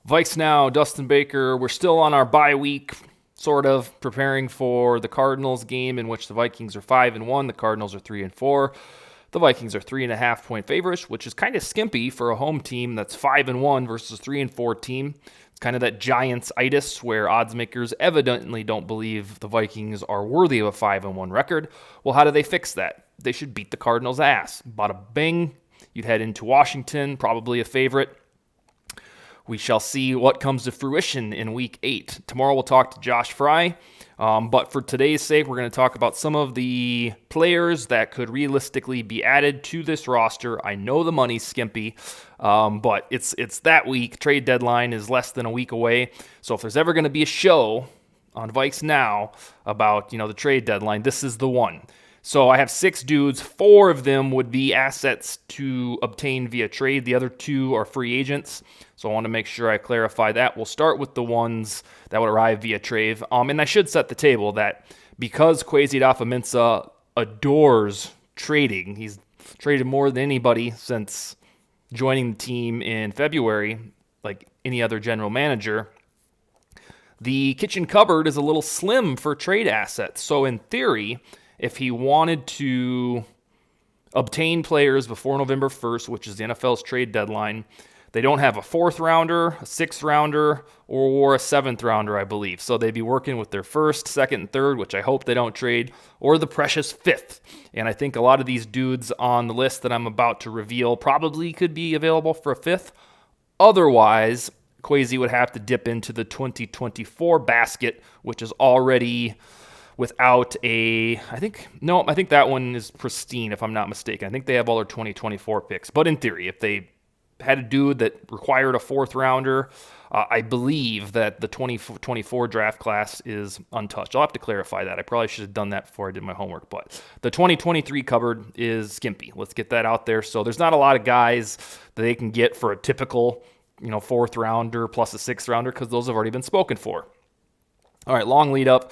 VikesNow, Dustin Baker. We're still on our bye week, sort of preparing for the Cardinals game in which the Vikings are 5-1. The Cardinals are 3-4. The Vikings are 3.5-point favorites, which is kind of skimpy for a home team that's 5-1 versus 3-4 team. It's kind of that Giants-itis where odds makers evidently don't believe the Vikings are worthy of a 5-1 record. Well, how do they fix that? They should beat the Cardinals' ass. Bada bing. You'd head into Washington, probably a favorite. We shall see what comes to fruition in Week 8. Tomorrow we'll talk to Josh Fry, but for today's sake, we're going to talk about some of the players that could realistically be added to this roster. I know the money's skimpy, but it's that week. Trade deadline is less than a week away, so if there's ever going to be a show on VikesNow about the trade deadline, this is the one. So I have 6 dudes. 4 of them would be assets to obtain via trade. The other 2 are free agents. So I want to make sure I clarify that. We'll start with the ones that would arrive via trade. And I should set the table that because Kwesi Adofo-Mensah adores trading, he's traded more than anybody since joining the team in February, like any other general manager. The kitchen cupboard is a little slim for trade assets. So in theory, if he wanted to obtain players before November 1st, which is the NFL's trade deadline, they don't have a 4th rounder, a 6th rounder, or a 7th rounder, I believe. So they'd be working with their 1st, 2nd, and 3rd, which I hope they don't trade, or the precious 5th. And I think a lot of these dudes on the list that I'm about to reveal probably could be available for a 5th. Otherwise, Kwesi would have to dip into the 2024 basket, which is already without I think that one is pristine, if I'm not mistaken. I think they have all their 2024 picks. But in theory, if they had a dude that required a 4th rounder, I believe that the 2024 draft class is untouched. I'll have to clarify that. I probably should have done that before I did my homework. But the 2023 cupboard is skimpy. Let's get that out there. So there's not a lot of guys that they can get for a typical 4th rounder plus a 6th rounder because those have already been spoken for. All right, long lead up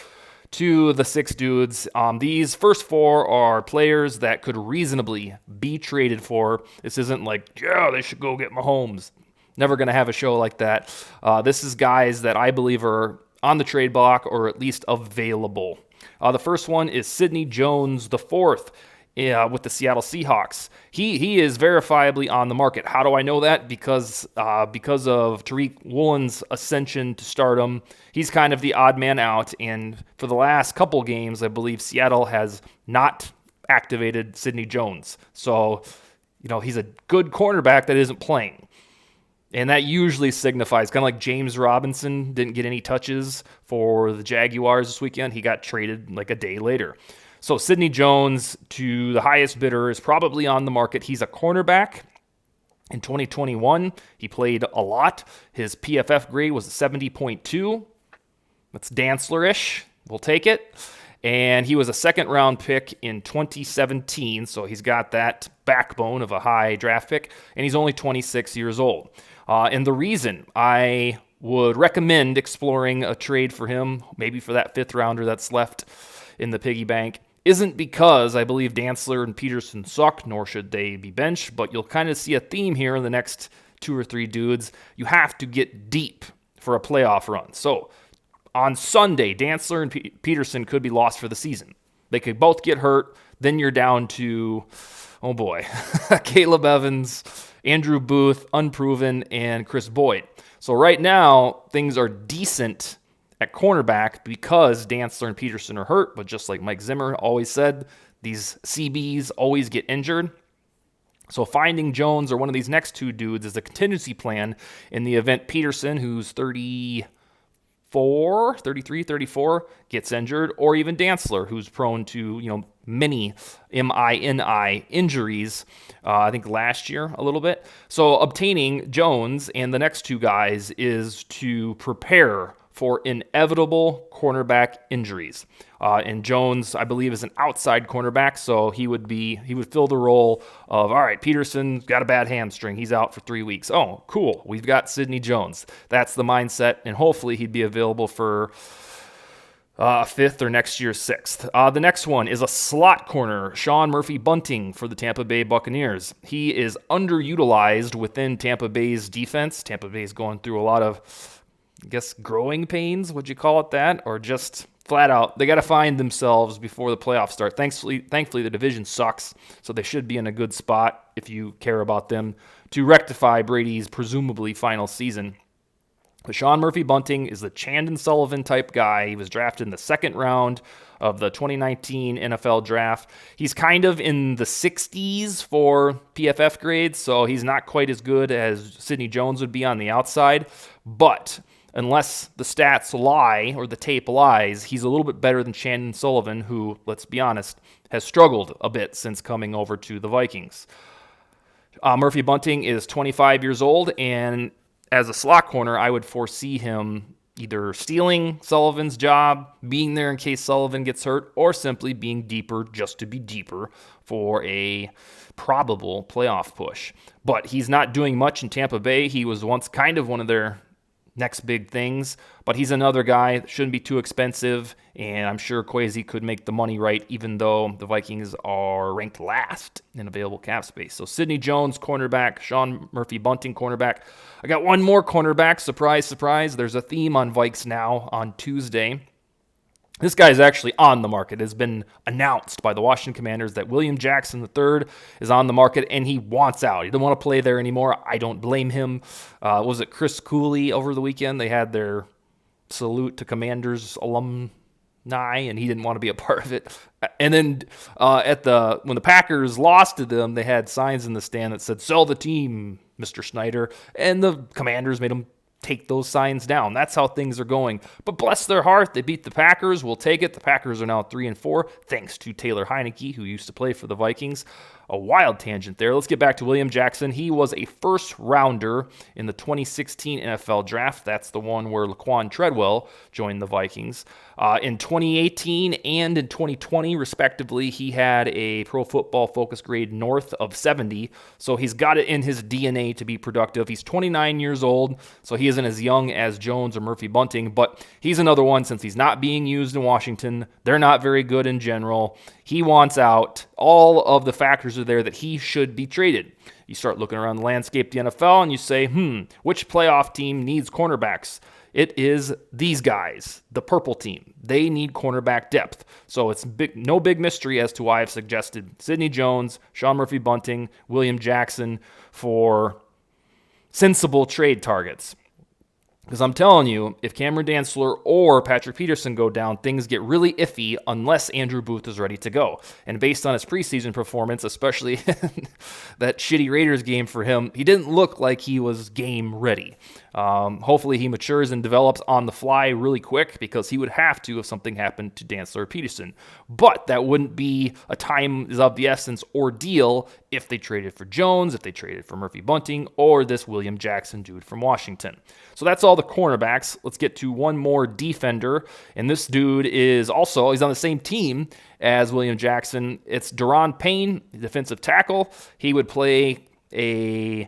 to the 6 dudes. These first 4 are players that could reasonably be traded for. This isn't like, they should go get Mahomes. Never going to have a show like that. This is guys that I believe are on the trade block or at least available. The first one is Sidney Jones IV. With the Seattle Seahawks. He is verifiably on the market. How do I know that? Because of Tariq Woolen's ascension to stardom. He's kind of the odd man out, and for the last couple games, I believe Seattle has not activated Sidney Jones. So, he's a good cornerback that isn't playing. And that usually signifies, kind of like James Robinson didn't get any touches for the Jaguars this weekend. He got traded like a day later. So Sidney Jones, to the highest bidder, is probably on the market. He's a cornerback. In 2021, he played a lot. His PFF grade was a 70.2. That's Dantzler-ish. We'll take it. And he was a 2nd-round pick in 2017, so he's got that backbone of a high draft pick, and he's only 26 years old. And the reason I would recommend exploring a trade for him, maybe for that 5th rounder that's left in the piggy bank, isn't because I believe Dantzler and Peterson suck, nor should they be benched, but you'll kind of see a theme here in the next 2 or 3 dudes. You have to get deep for a playoff run. So on Sunday, Dantzler and Peterson could be lost for the season. They could both get hurt. Then you're down to, oh boy, Caleb Evans, Andrew Booth, unproven, and Chris Boyd. So right now, things are decent at cornerback because Dantzler and Peterson are hurt, but just like Mike Zimmer always said, these CBs always get injured. So finding Jones or one of these next 2 dudes is a contingency plan in the event Peterson, who's 33, 34, gets injured, or even Dantzler, who's prone to, many MINI injuries, I think last year a little bit. So obtaining Jones and the next 2 guys is to prepare for inevitable cornerback injuries. And Jones, I believe, is an outside cornerback, so he would fill the role of, all right, Peterson's got a bad hamstring. He's out for 3 weeks. Oh, cool. We've got Sidney Jones. That's the mindset, and hopefully he'd be available for fifth or next year's sixth. The next one is a slot corner, Sean Murphy-Bunting for the Tampa Bay Buccaneers. He is underutilized within Tampa Bay's defense. Tampa Bay's going through a lot of, I guess, growing pains, would you call it that? Or just flat out, they got to find themselves before the playoffs start. Thankfully, the division sucks, so they should be in a good spot if you care about them to rectify Brady's presumably final season. But Sean Murphy-Bunting is the Chandon Sullivan type guy. He was drafted in the second round of the 2019 NFL draft. He's kind of in the 60s for PFF grades, so he's not quite as good as Sidney Jones would be on the outside. But unless the stats lie or the tape lies, he's a little bit better than Chandon Sullivan, who, let's be honest, has struggled a bit since coming over to the Vikings. Murphy-Bunting is 25 years old, and as a slot corner, I would foresee him either stealing Sullivan's job, being there in case Sullivan gets hurt, or simply being deeper just to be deeper for a probable playoff push. But he's not doing much in Tampa Bay. He was once kind of one of their next big things, but he's another guy that shouldn't be too expensive, and I'm sure Kwesi could make the money right, even though the Vikings are ranked last in available cap space. So Sidney Jones, cornerback, Sean Murphy-Bunting, cornerback. I got one more cornerback, surprise, surprise. There's a theme on VikesNow on Tuesday. This guy is actually on the market. It has been announced by the Washington Commanders that William Jackson III is on the market, and he wants out. He doesn't want to play there anymore. I don't blame him. Was it Chris Cooley over the weekend? They had their salute to Commanders alumni, and he didn't want to be a part of it. And then when the Packers lost to them, they had signs in the stand that said, "Sell the team, Mr. Snyder," and the Commanders made him take those signs down. That's how things are going. But bless their heart, they beat the Packers. We'll take it. The Packers are now 3-4, thanks to Taylor Heineke, who used to play for the Vikings. A wild tangent there. Let's get back to William Jackson. He was a first rounder in the 2016 NFL draft. That's the one where Laquan Treadwell joined the Vikings. In 2018 and in 2020, respectively, he had a Pro Football Focus grade north of 70. So he's got it in his DNA to be productive. He's 29 years old, so he isn't as young as Jones or Murphy-Bunting, but he's another one since he's not being used in Washington. They're not very good in general. He wants out. All of the factors are there that he should be traded. You start looking around the landscape of the NFL and you say, which playoff team needs cornerbacks? It is these guys, the purple team. They need cornerback depth. So it's no big mystery as to why I've suggested Sidney Jones, Sean Murphy-Bunting, William Jackson for sensible trade targets. Because I'm telling you, if Cameron Dantzler or Patrick Peterson go down, things get really iffy unless Andrew Booth is ready to go. And based on his preseason performance, especially that shitty Raiders game for him, he didn't look like he was game ready. Hopefully he matures and develops on the fly really quick, because he would have to if something happened to Dantzler or Peterson. But that wouldn't be a time is of the essence ordeal if they traded for Jones, if they traded for Murphy-Bunting, or this William Jackson dude from Washington. So that's all the cornerbacks. Let's get to one more defender, and this dude is also, he's on the same team as William Jackson. It's Daron Payne, defensive tackle. He would play he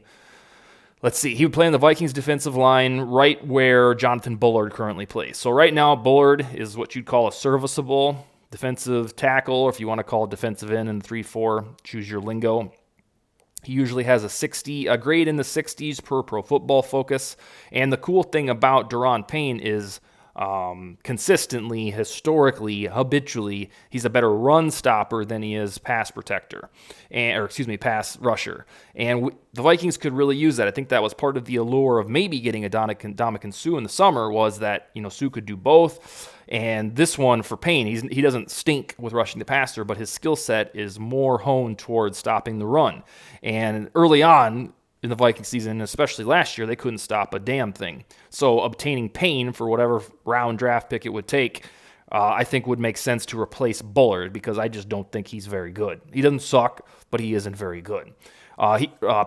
would play on the Vikings defensive line right where Jonathan Bullard currently plays. So right now, Bullard is what you'd call a serviceable defensive tackle, or if you want to call it defensive end in 3-4, choose your lingo. He usually has a grade in the 60s per Pro Football Focus. And the cool thing about Daron Payne is consistently, historically, habitually, he's a better run stopper than he is pass protector, pass rusher. And the Vikings could really use that. I think that was part of the allure of maybe getting a Ndamukong Suh in the summer, was that, Suh could do both. And this one for Payne, he doesn't stink with rushing the passer, but his skill set is more honed towards stopping the run. And early on in the Viking season, especially last year, they couldn't stop a damn thing. So obtaining Payne for whatever round draft pick it would take, I think would make sense to replace Bullard, because I just don't think he's very good. He doesn't suck, but he isn't very good.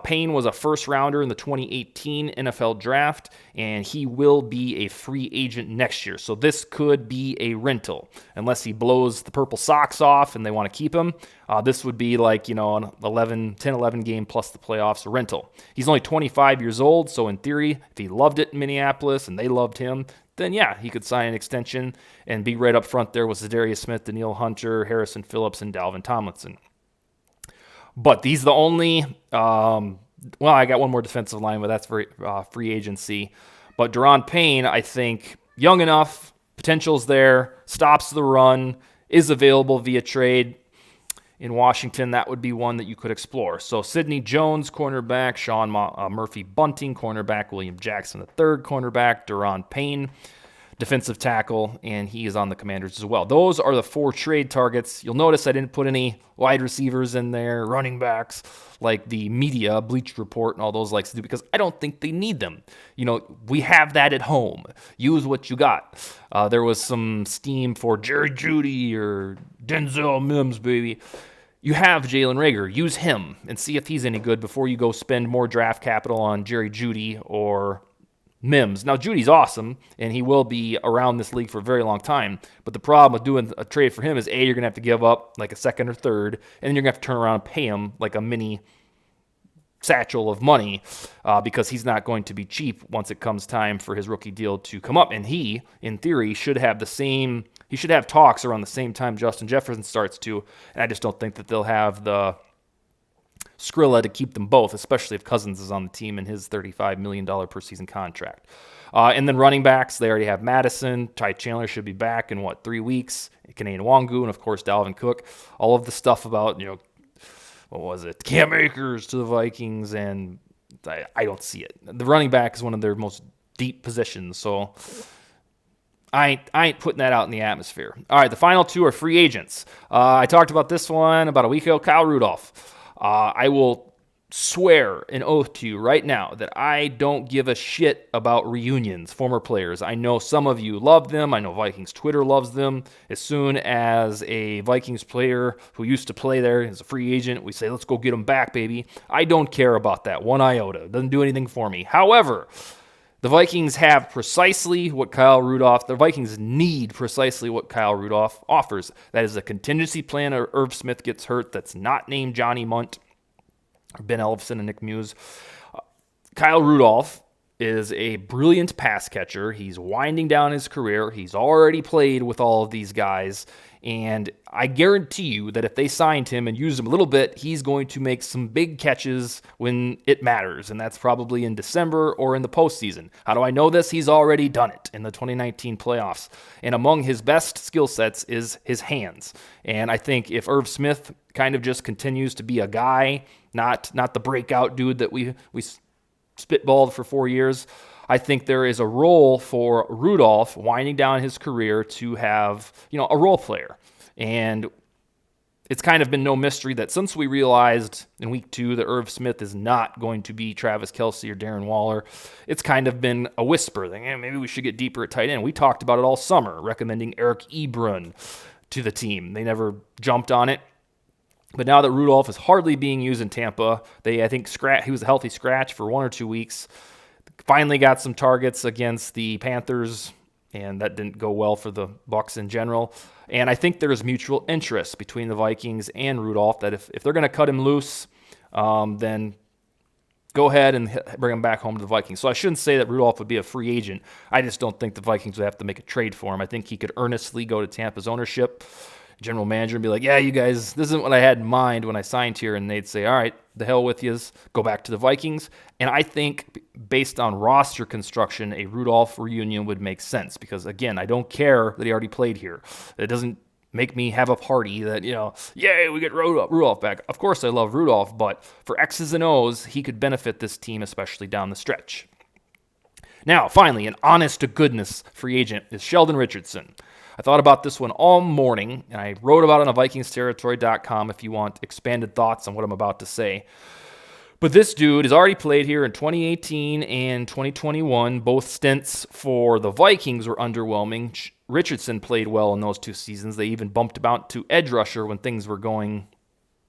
Payne was a first rounder in the 2018 NFL draft, and he will be a free agent next year. So this could be a rental, unless he blows the purple socks off and they want to keep him. This would be like, an 10-11 game plus the playoffs rental. He's only 25 years old, so in theory, if he loved it in Minneapolis and they loved him, then yeah, he could sign an extension and be right up front there with Zadarius Smith, Danielle Hunter, Harrison Phillips, and Dalvin Tomlinson. But these are the only, I got one more defensive line, but that's for free agency. But Daron Payne, I think, young enough, potential's there, stops the run, is available via trade. In Washington, that would be one that you could explore. So Sidney Jones, cornerback, Sean Murphy-Bunting, cornerback, William Jackson III, cornerback, Daron Payne, defensive tackle, and he is on the Commanders as well. Those are the 4 trade targets. You'll notice I didn't put any wide receivers in there, running backs, like the media, Bleach Report, and all those likes to do, because I don't think they need them. We have that at home. Use what you got. There was some steam for Jerry Jeudy or Denzel Mims, baby. You have Jalen Reagor. Use him and see if he's any good before you go spend more draft capital on Jerry Jeudy or Mims. Now, Judy's awesome, and he will be around this league for a very long time. But the problem with doing a trade for him is, A, you're going to have to give up like a second or third, and then you're going to have to turn around and pay him like a mini satchel of money because he's not going to be cheap once it comes time for his rookie deal to come up. And he, in theory, should have talks around the same time Justin Jefferson starts to, and I just don't think that they'll have the Skrilla to keep them both, especially if Cousins is on the team in his $35 million per season contract. And then running backs, they already have Madison. Ty Chandler should be back in, 3 weeks? Kane Nwangu, and of course, Dalvin Cook. All of the stuff about, Cam Akers to the Vikings, and I don't see it. The running back is one of their most deep positions, so I ain't putting that out in the atmosphere. All right, the final 2 are free agents. I talked about this one about a week ago, Kyle Rudolph. I will swear an oath to you right now that I don't give a shit about reunions, former players. I know some of you love them. I know Vikings Twitter loves them. As soon as a Vikings player who used to play there is a free agent, we say, let's go get him back, baby. I don't care about that one iota. It doesn't do anything for me. However, the Vikings have precisely what the Vikings need precisely what Kyle Rudolph offers. That is a contingency plan or Irv Smith gets hurt that's not named Johnny Munt, or Ben Ellefson, and Nick Muse. Kyle Rudolph is a brilliant pass catcher. He's winding down his career. He's already played with all of these guys. And I guarantee you that if they signed him and used him a little bit, he's going to make some big catches when it matters. And that's probably in December or in the postseason. How do I know this? He's already done it in the 2019 playoffs. And among his best skill sets is his hands. And I think if Irv Smith kind of just continues to be a guy, not the breakout dude that we spitballed for 4 years, I think there is a role for Rudolph winding down his career to have, a role player. And it's kind of been no mystery that since we realized in week 2 that Irv Smith is not going to be Travis Kelce or Darren Waller, it's kind of been a whisper that maybe we should get deeper at tight end. We talked about it all summer, recommending Eric Ebron to the team. They never jumped on it. But now that Rudolph is hardly being used in Tampa, he was a healthy scratch for 1 or 2 weeks. Finally got some targets against the Panthers, and that didn't go well for the Bucs in general. And I think there is mutual interest between the Vikings and Rudolph that if they're going to cut him loose, then go ahead and bring him back home to the Vikings. So I shouldn't say that Rudolph would be a free agent. I just don't think the Vikings would have to make a trade for him. I think he could earnestly go to Tampa's ownership, general manager, and be like, yeah, you guys, this isn't what I had in mind when I signed here. And they'd say, all right, the hell with yous, go back to the Vikings. And I think based on roster construction, a Rudolph reunion would make sense because, again, I don't care that he already played here. It doesn't make me have a party that, yay, we get Rudolph back. Of course I love Rudolph, but for X's and O's, he could benefit this team, especially down the stretch. Now, finally, an honest-to-goodness free agent is Sheldon Richardson. I thought about this one all morning, and I wrote about it on VikingsTerritory.com if you want expanded thoughts on what I'm about to say. But this dude has already played here in 2018 and 2021. Both stints for the Vikings were underwhelming. Richardson played well in those 2 seasons. They even bumped him out to edge rusher when things were going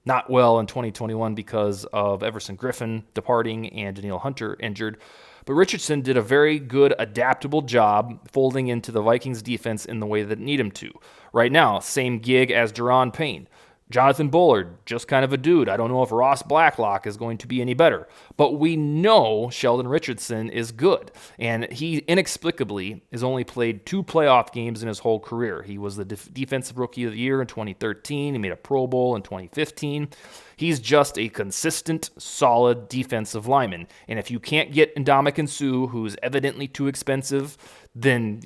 not well in 2021 because of Everson Griffin departing and Danielle Hunter injured. But Richardson did a very good, adaptable job folding into the Vikings defense in the way that it needed him to. Right now, same gig as Daron Payne. Jonathan Bullard, just kind of a dude. I don't know if Ross Blacklock is going to be any better. But we know Sheldon Richardson is good. And he inexplicably has only played 2 playoff games in his whole career. He was the Defensive Rookie of the Year in 2013. He made a Pro Bowl in 2015. He's just a consistent, solid defensive lineman. And if you can't get Ndamukong Suh, who's evidently too expensive, then,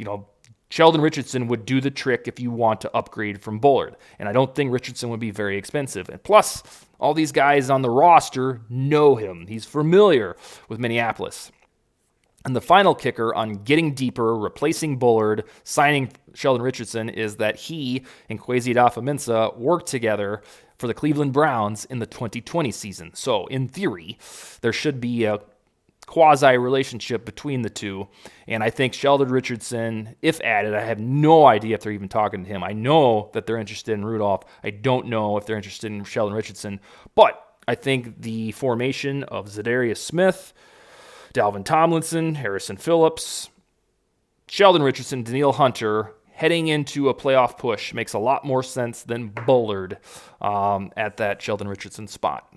Sheldon Richardson would do the trick if you want to upgrade from Bullard. And I don't think Richardson would be very expensive. And plus, all these guys on the roster know him. He's familiar with Minneapolis. And the final kicker on getting deeper, replacing Bullard, signing Sheldon Richardson is that he and Kwesi Adofo-Mensah worked together for the Cleveland Browns in the 2020 season. So, in theory, there should be a quasi-relationship between the two, and I think Sheldon Richardson, if added, I have no idea if they're even talking to him. I know that they're interested in Rudolph. I don't know if they're interested in Sheldon Richardson, but I think the formation of Zadarius Smith, Dalvin Tomlinson, Harrison Phillips, Sheldon Richardson, Danielle Hunter, heading into a playoff push makes a lot more sense than Bullard at that Sheldon Richardson spot.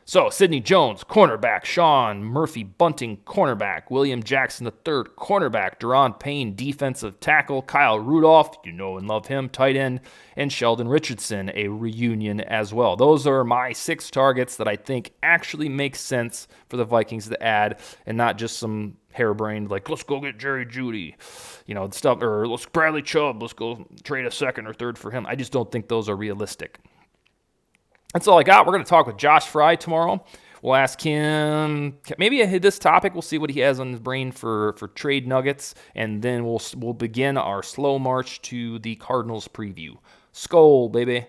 So, Sidney Jones, cornerback. Sean Murphy-Bunting, cornerback. William Jackson III, cornerback. Daron Payne, defensive tackle. Kyle Rudolph, you know and love him, tight end. And Sheldon Richardson, a reunion as well. Those are my 6 targets that I think actually make sense for the Vikings to add, and not just some harebrained, like, let's go get Jerry Jeudy, stuff, or let's Bradley Chubb, let's go trade a 2nd or 3rd for him. I just don't think those are realistic. That's all I got. We're going to talk with Josh Fry tomorrow. We'll ask him maybe this topic. We'll see what he has on his brain for trade nuggets, and then we'll begin our slow march to the Cardinals preview. Skol, baby.